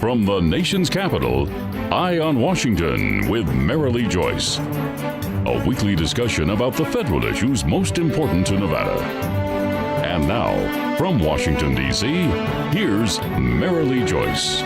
From the nation's capital, Eye on Washington with Marilee Joyce. A weekly discussion about the federal issues most important to Nevada. And now, from Washington, D.C., here's Marilee Joyce.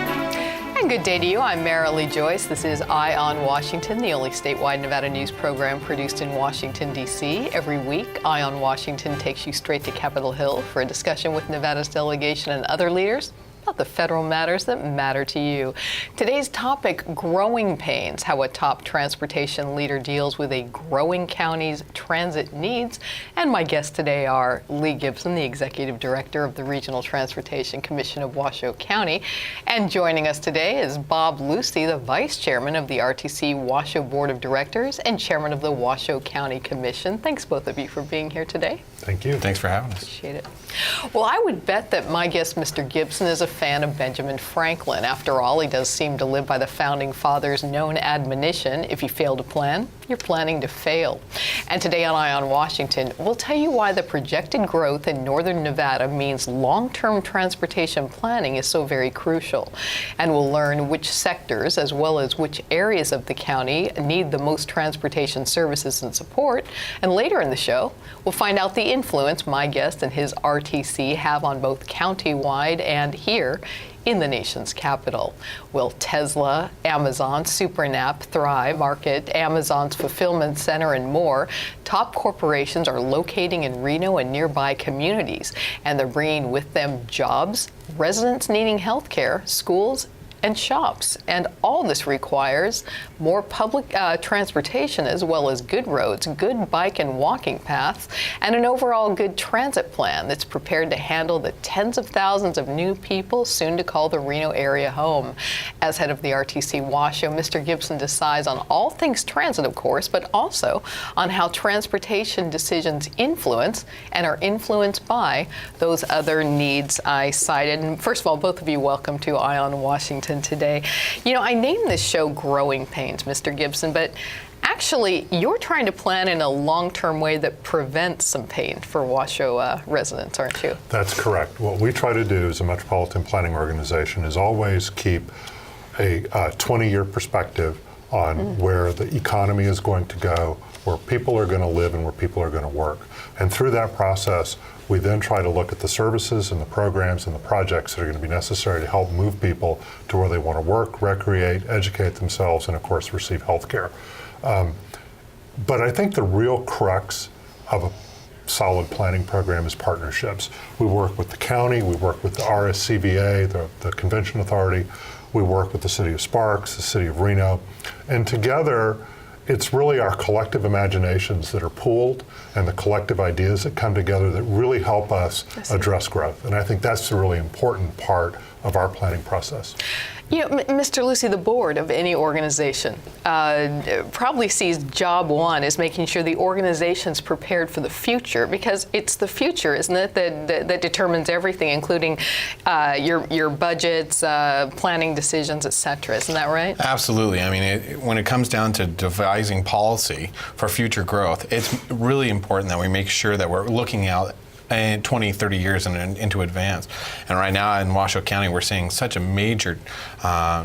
And good day to you. I'm Marilee Joyce. This is Eye on Washington, the only statewide Nevada news program produced in Washington, D.C. Every week, Eye on Washington takes you straight to Capitol Hill for a discussion with Nevada's delegation and other leaders about the federal matters that matter to you. Today's topic, growing pains, how a top transportation leader deals with a growing county's transit needs. And my guests today are Lee Gibson, the Executive Director of the Regional Transportation Commission of Washoe County. And joining us today is Bob Lucy, the Vice Chairman of the RTC Washoe Board of Directors and Chairman of the Washoe County Commission. Thanks both of you for being here today. Thank you. Thanks for having us. Appreciate it. Well, I would bet that my guest, Mr. Gibson, is a fan of Benjamin Franklin. After all, he does seem to live by the Founding Fathers' known admonition, if you fail to plan, you're planning to fail. And today on Eye on Washington, we'll tell you why the projected growth in northern Nevada means long-term transportation planning is so very crucial. And we'll learn which sectors, as well as which areas of the county, need the most transportation services and support. And later in the show, we'll find out the influence my guest and his RTC have on both county-wide and here in the nation's capital. Will Tesla, Amazon, Supernap, Thrive, Market, Amazon's Fulfillment Center, and more, top corporations are locating in Reno and nearby communities, and they're bringing with them jobs, residents needing health care, schools, and shops. And all this requires more public transportation, as well as good roads, good bike and walking paths, and an overall good transit plan that's prepared to handle the tens of thousands of new people soon to call the Reno area home. As head of the RTC Washoe, Mr. Gibson decides on all things transit, of course, but also on how transportation decisions influence and are influenced by those other needs I cited. And first of all, both of you, welcome to Eye on Washington today. You know, I named this show Growing Pains, Mr. Gibson, but actually you're trying to plan in a long-term way that prevents some pain for Washoe residents, aren't you? That's correct. What we try to do as a metropolitan planning organization is always keep a 20-year perspective on where the economy is going to go, where people are going to live and where people are going to work. And through that process, we then try to look at the services and the programs and the projects that are going to be necessary to help move people to where they want to work, recreate, educate themselves, and of course receive health care. But I think the real crux of a solid planning program is partnerships. We work with the county, we work with the RSCVA, the Convention Authority, we work with the City of Sparks, the City of Reno, and together it's really our collective imaginations that are pooled and the collective ideas that come together that really help us address growth. And I think that's the really important part of our planning process. You know, Mr. Lucy, the board of any organization probably sees job one as making sure the organization's prepared for the future, because it's the future, isn't it, that determines everything, including your budgets, planning decisions, et cetera. Isn't that right? Absolutely. I mean, when it comes down to devising policy for future growth, it's really important that we make sure that we're looking out 20, 30 years into advance. And right now in Washoe County, we're seeing such a major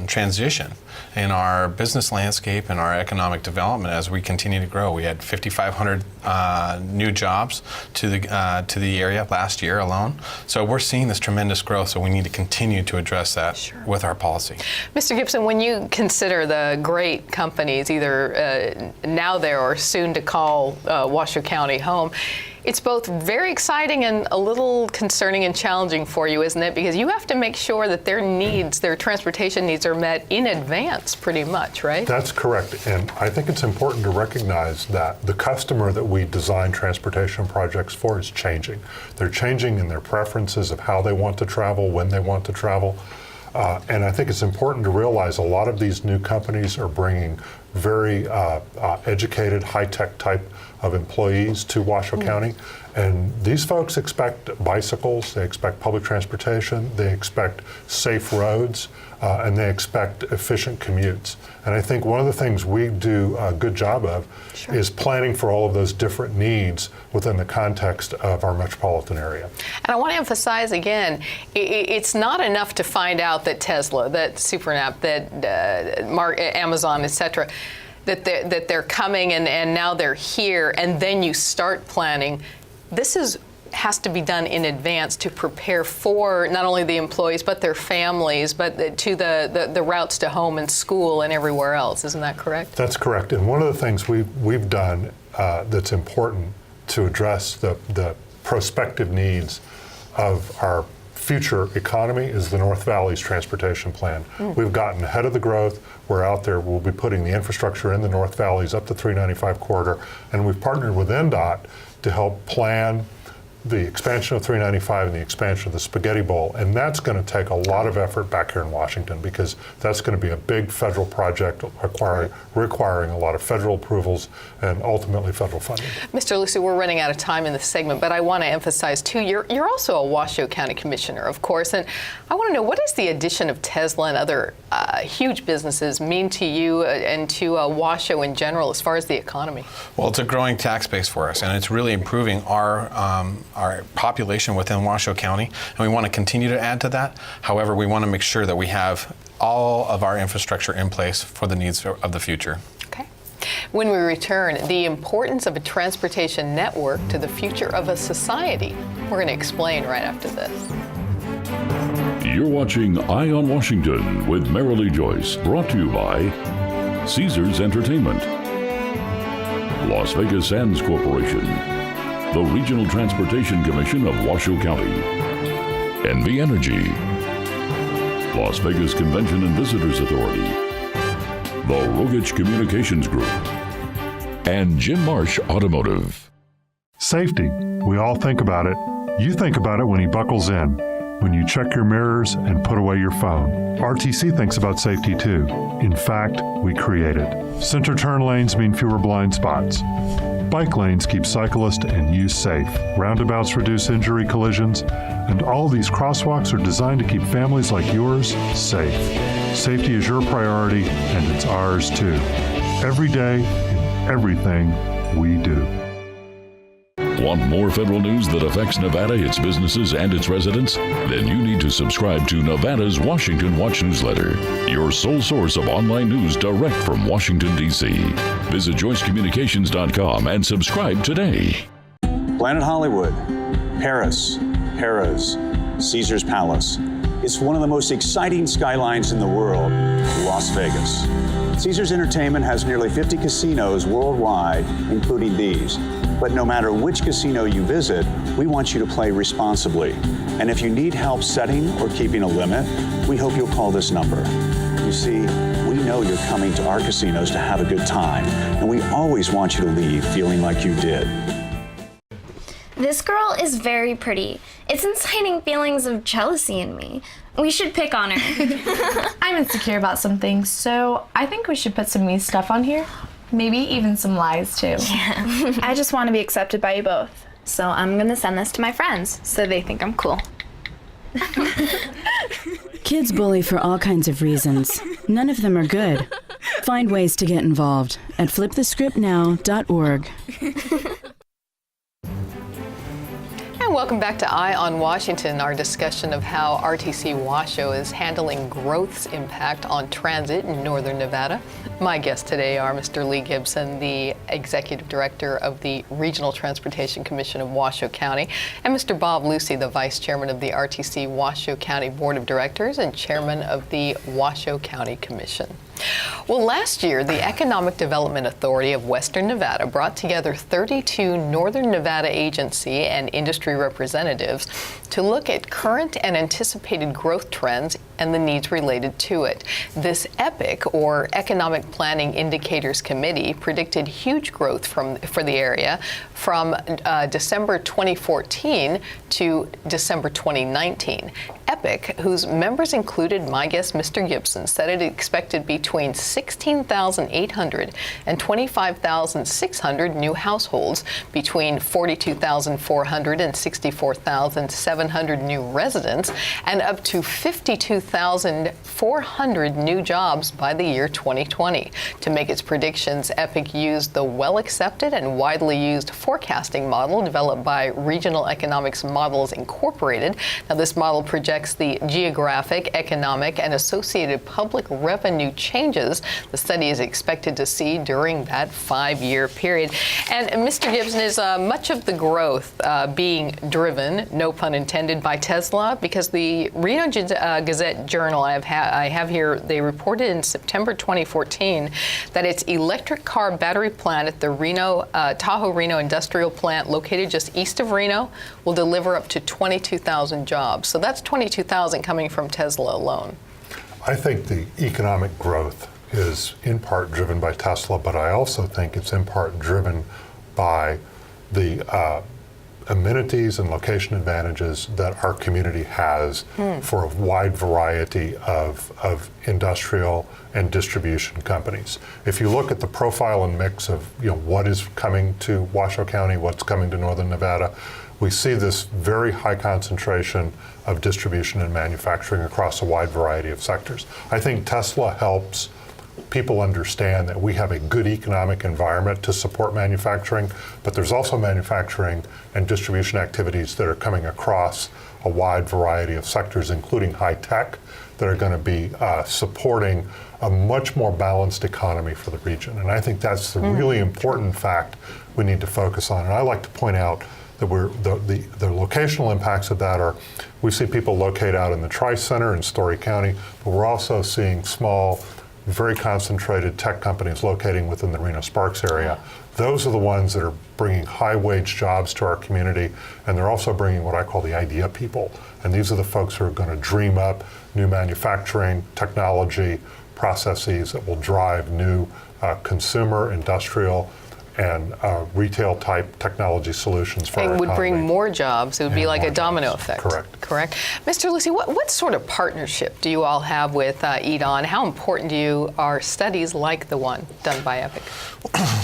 transition in our business landscape and our economic development as we continue to grow. We had 5,500 new jobs to the area last year alone. So we're seeing this tremendous growth, so we need to continue to address that with our policy. Mr. Gibson, when you consider the great companies, either now there or soon to call Washoe County home, it's both very exciting and a little concerning and challenging for you, isn't it? Because you have to make sure that their needs, their transportation needs, are met in advance, pretty much, right? That's correct. And I think it's important to recognize that the customer that we design transportation projects for is changing. They're changing in their preferences of how they want to travel, when they want to travel. And I think it's important to realize a lot of these new companies are bringing very educated, high-tech type of employees to Washoe County. And these folks expect bicycles, they expect public transportation, they expect safe roads, and they expect efficient commutes. And I think one of the things we do a good job of is planning for all of those different needs within the context of our metropolitan area. And I want to emphasize again, it's not enough to find out that Tesla, that SuperNap, that Amazon, et cetera, that they're coming and now they're here, and then you start planning. This has to be done in advance to prepare for not only the employees but their families, but to the routes to home and school and everywhere else. Isn't that correct? That's correct. And one of the things we've done that's important to address the prospective needs of our future economy is the North Valley's transportation plan. We've gotten ahead of the growth. We're out there. We'll be putting the infrastructure in the North Valleys up the 395 corridor, and we've partnered with NDOT to help plan the expansion of 395 and the expansion of the Spaghetti Bowl. And that's going to take a lot of effort back here in Washington, because that's going to be a big federal project requiring a lot of federal approvals and ultimately federal funding. Mr. Lucy, we're running out of time in this segment, but I want to emphasize too, you're also a Washoe County Commissioner, of course, and I want to know, what does the addition of Tesla and other huge businesses mean to you and to Washoe in general as far as the economy? Well, it's a growing tax base for us, and it's really improving our population within Washoe County, and we want to continue to add to that. However, we want to make sure that we have all of our infrastructure in place for the needs of the future. Okay. When we return, the importance of a transportation network to the future of a society. We're going to explain right after this. You're watching Eye on Washington with Marilee Joyce, brought to you by Caesars Entertainment, Las Vegas Sands Corporation, the Regional Transportation Commission of Washoe County, NV Energy, Las Vegas Convention and Visitors Authority, the Rogich Communications Group, and Jim Marsh Automotive. Safety. We all think about it. You think about it when he buckles in, when you check your mirrors and put away your phone. RTC thinks about safety too. In fact, we create it. Center turn lanes mean fewer blind spots. Bike lanes keep cyclists and you safe. Roundabouts reduce injury collisions. And all these crosswalks are designed to keep families like yours safe. Safety is your priority, and it's ours too. Every day, in everything we do. Want more federal news that affects Nevada, its businesses, and its residents? Then you need to subscribe to Nevada's Washington Watch newsletter, your sole source of online news direct from Washington, D.C. Visit joycecommunications.com and subscribe today. Planet Hollywood, Paris, Harrah's, Caesar's Palace. It's one of the most exciting skylines in the world, Las Vegas. Caesars Entertainment has nearly 50 casinos worldwide, including these. But no matter which casino you visit, we want you to play responsibly. And if you need help setting or keeping a limit, we hope you'll call this number. You see, we know you're coming to our casinos to have a good time, and we always want you to leave feeling like you did. This girl is very pretty. It's inciting feelings of jealousy in me. We should pick on her. I'm insecure about some things, so I think we should put some me stuff on here. Maybe even some lies, too. Yeah. I just want to be accepted by you both. So I'm going to send this to my friends so they think I'm cool. Kids bully for all kinds of reasons. None of them are good. Find ways to get involved at flipthescriptnow.org. And welcome back to Eye on Washington, our discussion of how RTC Washoe is handling growth's impact on transit in northern Nevada. My guests today are Mr. Lee Gibson, the Executive Director of the Regional Transportation Commission of Washoe County, and Mr. Bob Lucy, the Vice Chairman of the RTC Washoe County Board of Directors and Chairman of the Washoe County Commission. Well, last year, the Economic Development Authority of Western Nevada brought together 32 Northern Nevada agency and industry representatives to look at current and anticipated growth trends and the needs related to it. This EPIC, or Economic Planning Indicators Committee, predicted huge growth for the area from December 2014 to December 2019. EPIC, whose members included my guest Mr. Gibson, said it expected between 16,800 and 25,600 new households, between 42,400 and 64,700 new residents, and up to 52,400 new jobs by the year 2020. To make its predictions, EPIC used the well-accepted and widely used forecasting model developed by Regional Economics Models Incorporated. Now, this model projects the geographic, economic, and associated public revenue changes the study is expected to see during that 5-year period. And Mr. Gibson, is much of the growth being driven, no pun intended, by Tesla? Because the Reno Gazette Journal I have here, they reported in September 2014 that its electric car battery plant at the Tahoe Reno Industrial Plant, located just east of Reno, will deliver up to 22,000 jobs. So that's 22,000 coming from Tesla alone. I think the economic growth is in part driven by Tesla, but I also think it's in part driven by the amenities and location advantages that our community has for a wide variety of industrial and distribution companies. If you look at the profile and mix of what is coming to Washoe County, what's coming to Northern Nevada, we see this very high concentration of distribution and manufacturing across a wide variety of sectors. I think Tesla helps people understand that we have a good economic environment to support manufacturing, but there's also manufacturing and distribution activities that are coming across a wide variety of sectors, including high tech, that are going to be supporting a much more balanced economy for the region. And I think that's the really important fact we need to focus on. And I like to point out that the locational impacts of that are, we see people locate out in the Tri-Center in Story County, but we're also seeing small, very concentrated tech companies locating within the Reno-Sparks area. Those are the ones that are bringing high-wage jobs to our community, and they're also bringing what I call the idea people. And these are the folks who are going to dream up new manufacturing, technology, processes that will drive new consumer, industrial, and retail-type technology solutions for our economy. It would bring more jobs. It would be like a domino effect. Correct. Mr. Lucy, what sort of partnership do you all have with EDON? How important to you are studies like the one done by EPIC?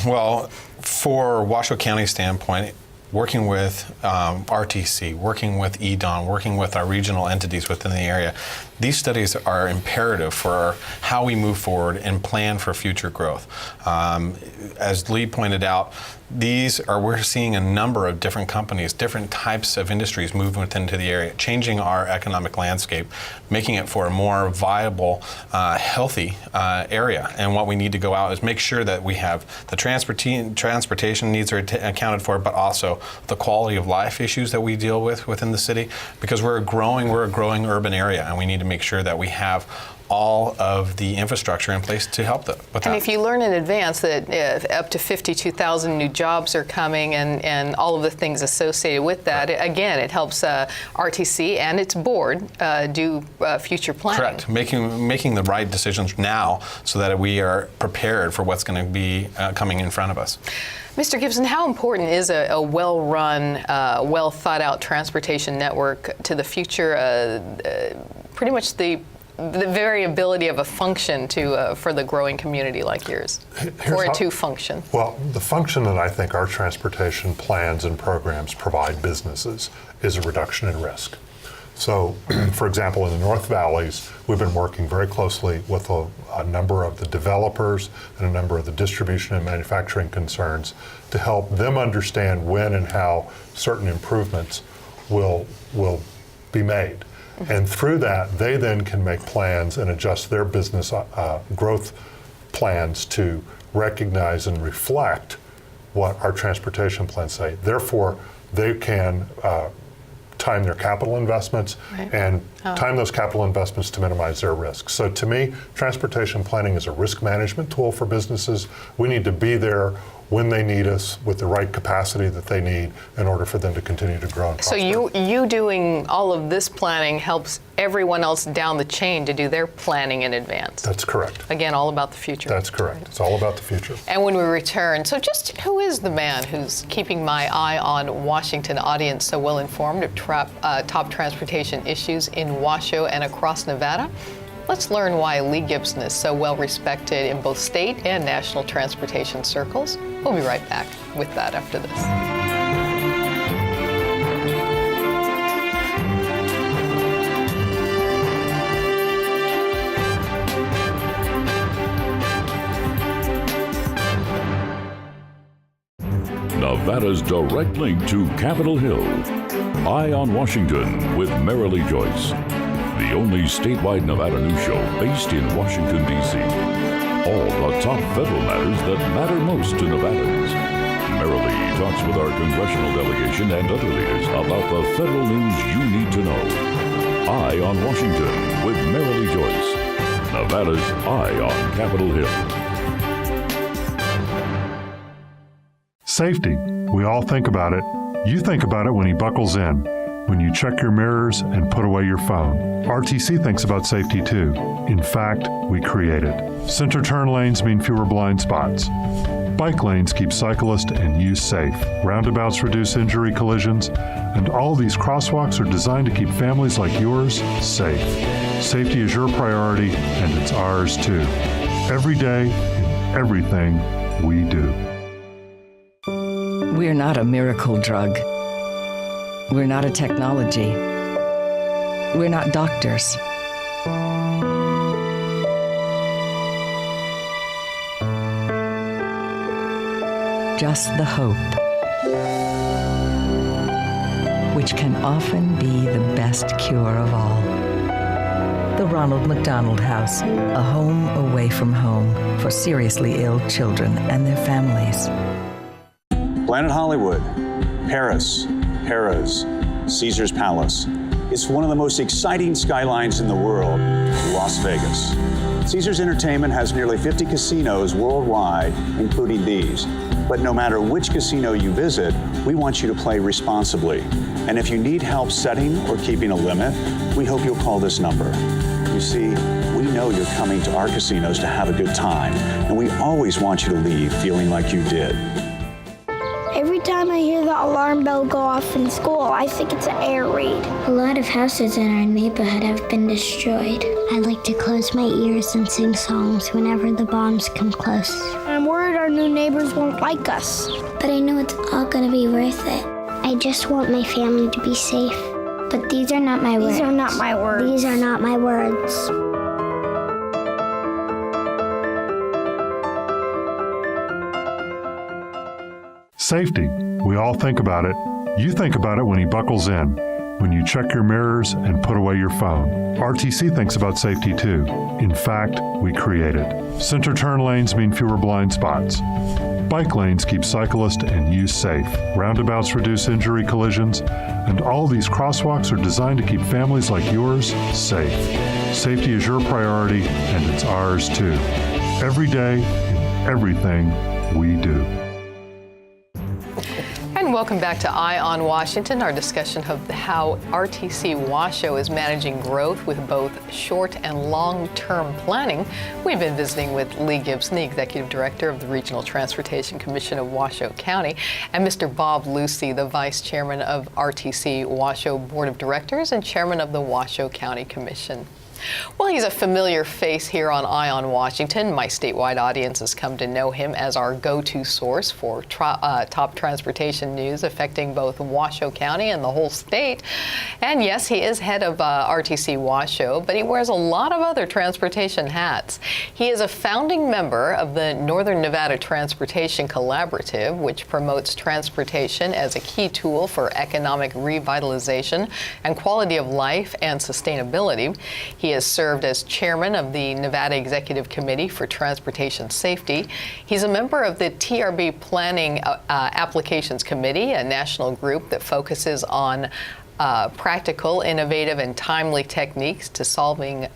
Well, for Washoe County's standpoint, working with RTC, working with EDON, working with our regional entities within the area, these studies are imperative for how we move forward and plan for future growth. As Lee pointed out, we're seeing a number of different companies, different types of industries moving into the area, changing our economic landscape, making it for a more viable, healthy area. And what we need to go out is make sure that we have the transportation needs are accounted for, but also the quality of life issues that we deal with within the city, because we're a growing urban area, and we need to make sure that we have all of the infrastructure in place to help with that. And if you learn in advance that up to 52,000 new jobs are coming and all of the things associated with that, again, it helps RTC and its board do future planning. Correct. Making the right decisions now so that we are prepared for what's going to be coming in front of us. Mr. Gibson, how important is a well-run, well-thought-out transportation network to the future, pretty much the variability of a function for the growing community like yours, to function? Well, the function that I think our transportation plans and programs provide businesses is a reduction in risk. So, for example, in the North Valleys, we've been working very closely with a number of the developers and a number of the distribution and manufacturing concerns to help them understand when and how certain improvements will be made. And through that, they then can make plans and adjust their business growth plans to recognize and reflect what our transportation plans say. Therefore, they can time their capital investments and time those capital investments to minimize their risks. So to me, transportation planning is a risk management tool for businesses. We need to be there when they need us with the right capacity that they need in order for them to continue to grow and So prosper. you doing all of this planning helps everyone else down the chain to do their planning in advance. That's correct. Again, all about the future. That's correct. It's all about the future. And when we return, so just who is the man who's keeping my eye on Washington audience so well informed of top transportation issues in Washoe and across Nevada? Let's learn why Lee Gibson is so well respected in both state and national transportation circles. We'll be right back with that after this. Nevada's direct link to Capitol Hill. Eye on Washington with Merrilee Joyce. The only statewide Nevada news show based in Washington, D.C. All the top federal matters that matter most to Nevadans. Merrilee talks with our congressional delegation and other leaders about the federal news you need to know. Eye on Washington with Merrilee Joyce. Nevada's Eye on Capitol Hill. Safety. We all think about it. You think about it when he buckles in, when you check your mirrors and put away your phone. RTC thinks about safety too. In fact, we create it. Center turn lanes mean fewer blind spots. Bike lanes keep cyclists and you safe. Roundabouts reduce injury collisions. And all these crosswalks are designed to keep families like yours safe. Safety is your priority, and it's ours too. Every day, in everything we do. We're not a miracle drug. We're not a technology. We're not doctors. Just the hope, which can often be the best cure of all. The Ronald McDonald House, a home away from home for seriously ill children and their families. Planet Hollywood, Paris, Harrah's, Caesar's Palace. It's one of the most exciting skylines in the world, Las Vegas. Caesars Entertainment has nearly 50 casinos worldwide, including these. But no matter which casino you visit, we want you to play responsibly. And if you need help setting or keeping a limit, we hope you'll call this number. You see, we know you're coming to our casinos to have a good time, and we always want you to leave feeling like you did. Every time I hear the alarm bell go off in school, I think it's an air raid. A lot of houses in our neighborhood have been destroyed. I like to close my ears and sing songs whenever the bombs come close. I'm worried our new neighbors won't like us. But I know it's all gonna be worth it. I just want my family to be safe. But these are not my words. These are not my words. These are not my words. Safety. We all think about it. You think about it when he buckles in, when you check your mirrors and put away your phone. RTC thinks about safety too. In fact, we create it. Center turn lanes mean fewer blind spots. Bike lanes keep cyclists and you safe. Roundabouts reduce injury collisions. And all these crosswalks are designed to keep families like yours safe. Safety is your priority, and it's ours too. Every day, in everything we do. And welcome back to Eye on Washington, our discussion of how RTC Washoe is managing growth with both short and long-term planning. We've been visiting with Lee Gibson, the Executive Director of the Regional Transportation Commission of Washoe County, and Mr. Bob Lucy, the Vice Chairman of RTC Washoe Board of Directors and Chairman of the Washoe County Commission. Well, he's a familiar face here on Eye on Washington. My statewide audience has come to know him as our go-to source for top transportation news affecting both Washoe County and the whole state. And yes, he is head of RTC Washoe, but he wears a lot of other transportation hats. He is a founding member of the Northern Nevada Transportation Collaborative, which promotes transportation as a key tool for economic revitalization and quality of life and sustainability. He has served as chairman of the Nevada Executive Committee for Transportation Safety. He's a member of the TRB Planning Applications Committee, a national group that focuses on practical, innovative, and timely techniques to solving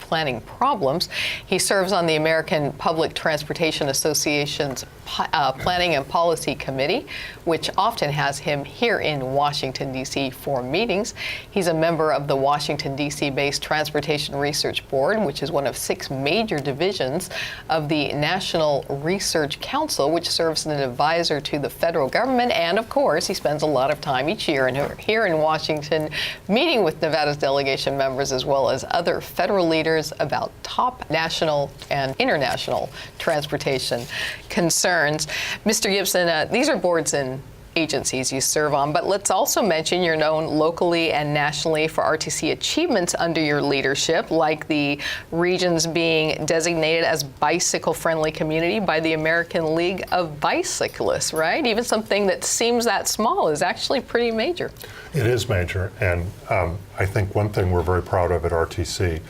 planning problems. He serves on the American Public Transportation Association's Planning and Policy Committee, which often has him here in Washington, D.C. for meetings. He's a member of the Washington, D.C.-based Transportation Research Board, which is one of 6 major divisions of the National Research Council, which serves as an advisor to the federal government. And of course, he spends a lot of time each year here in Washington meeting with Nevada's delegation members as well as other federal leaders about top national and international transportation concerns. Mr. Gibson, these are boards and agencies you serve on, but let's also mention you're known locally and nationally for RTC achievements under your leadership, like the regions being designated as bicycle-friendly community by the American League of Bicyclists, right? Even something that seems that small is actually pretty major. It is major, and I think one thing we're very proud of at RTC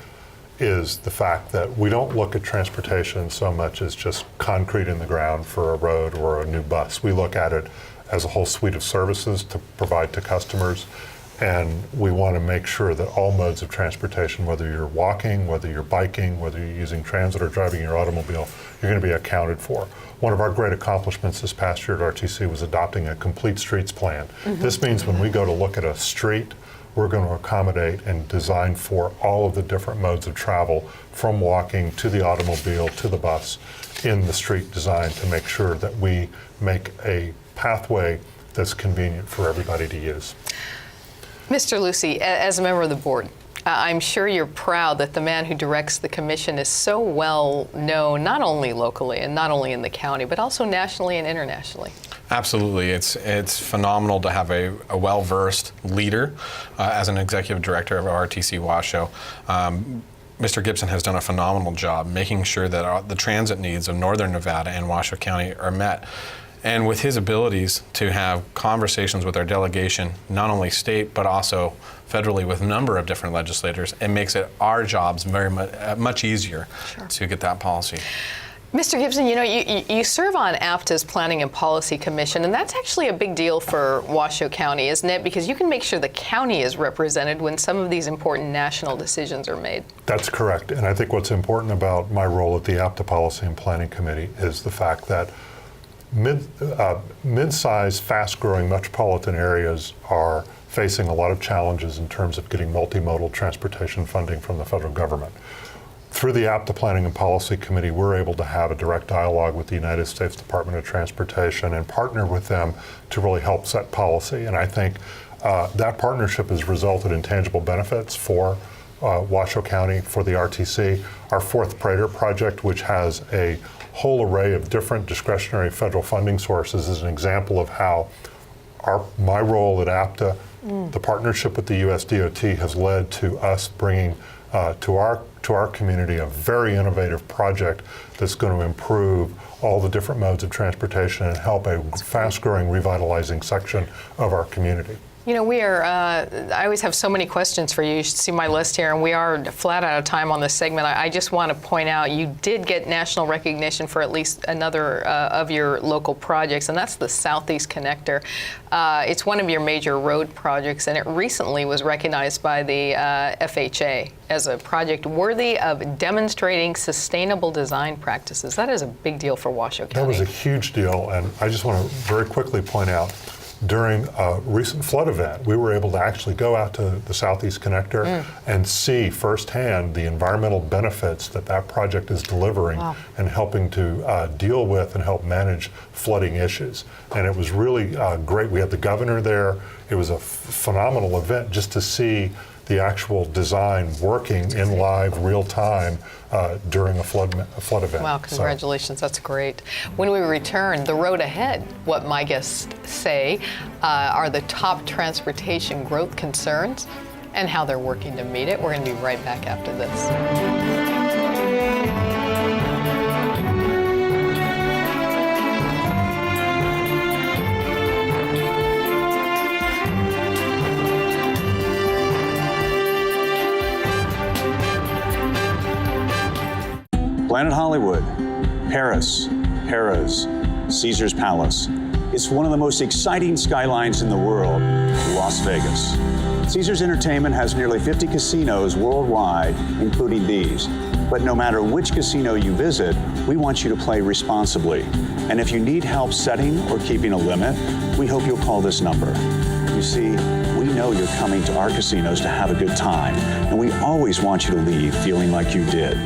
is the fact that we don't look at transportation so much as just concrete in the ground for a road or a new bus. We look at it as a whole suite of services to provide to customers, and we want to make sure that all modes of transportation, whether you're walking, whether you're biking, whether you're using transit or driving your automobile, you're going to be accounted for. One of our great accomplishments this past year at RTC was adopting a complete streets plan. This means when we go to look at a street, we're going to accommodate and design for all of the different modes of travel, from walking to the automobile to the bus, in the street design to make sure that we make a pathway that's convenient for everybody to use. Mr. Lucy, as a member of the board, I'm sure you're proud that the man who directs the commission is so well known, not only locally and not only in the county, but also nationally and internationally. Absolutely. It's phenomenal to have a well-versed leader as an executive director of RTC Washoe. Mr. Gibson has done a phenomenal job making sure that the transit needs of Northern Nevada and Washoe County are met. And with his abilities to have conversations with our delegation, not only state, but also federally with a number of different legislators, it makes it our jobs very much easier to get that policy. Mr. Gibson, you know, you serve on APTA's Planning and Policy Commission, and that's actually a big deal for Washoe County, isn't it? Because you can make sure the county is represented when some of these important national decisions are made. That's correct. And I think what's important about my role at the APTA Policy and Planning Committee is the fact that mid-sized, fast-growing metropolitan areas are facing a lot of challenges in terms of getting multimodal transportation funding from the federal government. Through the APTA Planning and Policy Committee, we're able to have a direct dialogue with the United States Department of Transportation and partner with them to really help set policy. And I think that partnership has resulted in tangible benefits for Washoe County, for the RTC. Our fourth Prater project, which has a whole array of different discretionary federal funding sources, is an example of how my role at APTA, the partnership with the US DOT, has led to us bringing to our community a very innovative project that's going to improve all the different modes of transportation and help a fast-growing, revitalizing section of our community. You know, I always have so many questions for you. You should see my list here, and we are flat out of time on this segment. I just want to point out you did get national recognition for at least another of your local projects, and that's the Southeast Connector. It's one of your major road projects, and it recently was recognized by the FHA as a project worthy of demonstrating sustainable design practices. That is a big deal for Washoe County. That was a huge deal, and I just want to very quickly point out, during a recent flood event, we were able to actually go out to the Southeast Connector and see firsthand the environmental benefits that project is delivering and helping to deal with and help manage flooding issues. And it was really great. We had the governor there. It was a phenomenal event just to see the actual design working in live, real time during a flood event. Wow, congratulations, that's great. When we return, the road ahead, what my guests say are the top transportation growth concerns and how they're working to meet it. We're going to be right back after this. Planet Hollywood, Paris, Harrah's, Caesar's Palace. It's one of the most exciting skylines in the world, Las Vegas. Caesars Entertainment has nearly 50 casinos worldwide, including these. But no matter which casino you visit, we want you to play responsibly. And if you need help setting or keeping a limit, we hope you'll call this number. You see, we know you're coming to our casinos to have a good time, and we always want you to leave feeling like you did.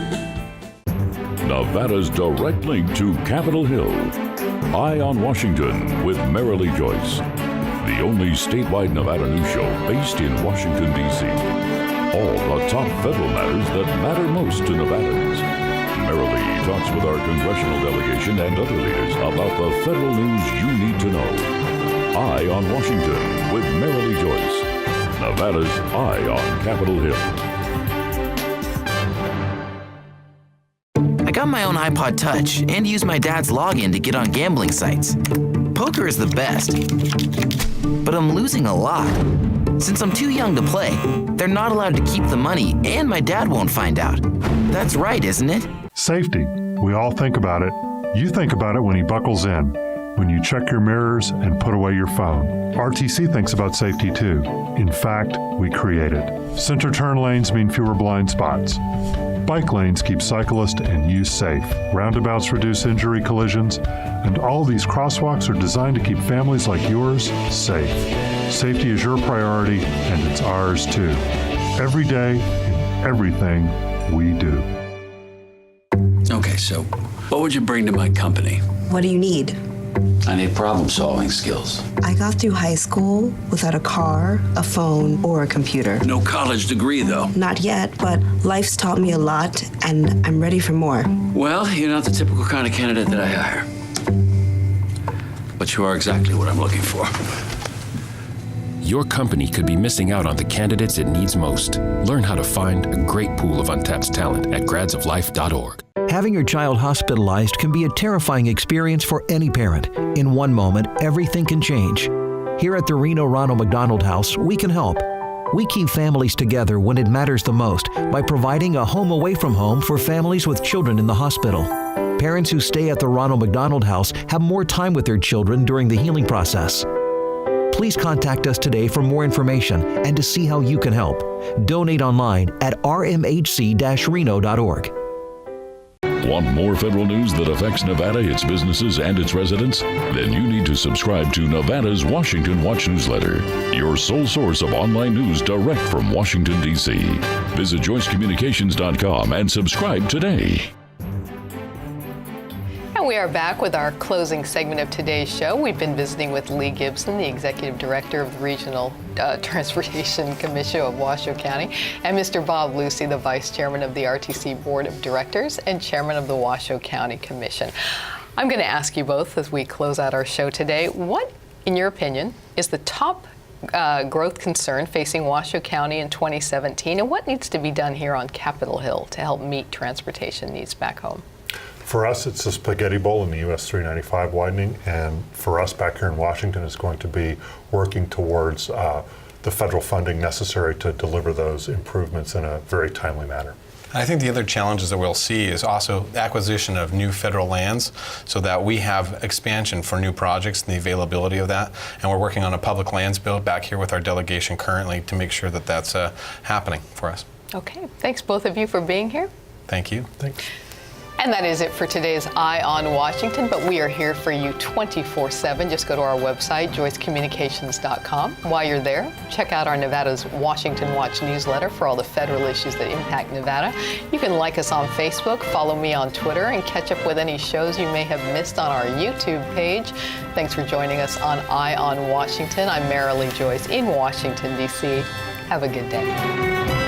Nevada's direct link to Capitol Hill. Eye on Washington with Marilee Joyce. The only statewide Nevada news show based in Washington, D.C. All the top federal matters that matter most to Nevadans. Marilee talks with our congressional delegation and other leaders about the federal news you need to know. Eye on Washington with Marilee Joyce. Nevada's Eye on Capitol Hill. I got my own iPod Touch and use my dad's login to get on gambling sites. Poker is the best, but I'm losing a lot. Since I'm too young to play, they're not allowed to keep the money, and my dad won't find out. That's right, isn't it? Safety. We all think about it. You think about it when he buckles in, when you check your mirrors and put away your phone. RTC thinks about safety too. In fact, we create it. Center turn lanes mean fewer blind spots. Bike lanes keep cyclists and you safe. Roundabouts reduce injury collisions. And all these crosswalks are designed to keep families like yours safe. Safety is your priority, and it's ours too. Every day, in everything we do. Okay, so what would you bring to my company? What do you need? I need problem-solving skills. I got through high school without a car, a phone, or a computer. No college degree, though. Not yet, but life's taught me a lot, and I'm ready for more. Well, you're not the typical kind of candidate that I hire. But you are exactly what I'm looking for. Your company could be missing out on the candidates it needs most. Learn how to find a great pool of untapped talent at gradsoflife.org. Having your child hospitalized can be a terrifying experience for any parent. In one moment, everything can change. Here at the Reno Ronald McDonald House, we can help. We keep families together when it matters the most by providing a home away from home for families with children in the hospital. Parents who stay at the Ronald McDonald House have more time with their children during the healing process. Please contact us today for more information and to see how you can help. Donate online at rmhc-reno.org. Want more federal news that affects Nevada, its businesses, and its residents? Then you need to subscribe to Nevada's Washington Watch newsletter, your sole source of online news direct from Washington, D.C. Visit joycecommunications.com and subscribe today. And we are back with our closing segment of today's show. We've been visiting with Lee Gibson, the Executive Director of the Regional Transportation Commission of Washoe County, and Mr. Bob Lucy, the Vice Chairman of the RTC Board of Directors and Chairman of the Washoe County Commission. I'm going to ask you both as we close out our show today, what, in your opinion, is the top growth concern facing Washoe County in 2017, and what needs to be done here on Capitol Hill to help meet transportation needs back home? For us, it's the spaghetti bowl in the US 395 widening, and for us back here in Washington, it's going to be working towards the federal funding necessary to deliver those improvements in a very timely manner. I think the other challenges that we'll see is also the acquisition of new federal lands so that we have expansion for new projects and the availability of that. And we're working on a public lands bill back here with our delegation currently to make sure that that's happening for us. Okay, thanks both of you for being here. Thank you. Thanks. And that is it for today's Eye on Washington, but we are here for you 24/7. Just go to our website, joycecommunications.com. While you're there, check out our Nevada's Washington Watch newsletter for all the federal issues that impact Nevada. You can like us on Facebook, follow me on Twitter, and catch up with any shows you may have missed on our YouTube page. Thanks for joining us on Eye on Washington. I'm Marilee Joyce in Washington, D.C. Have a good day.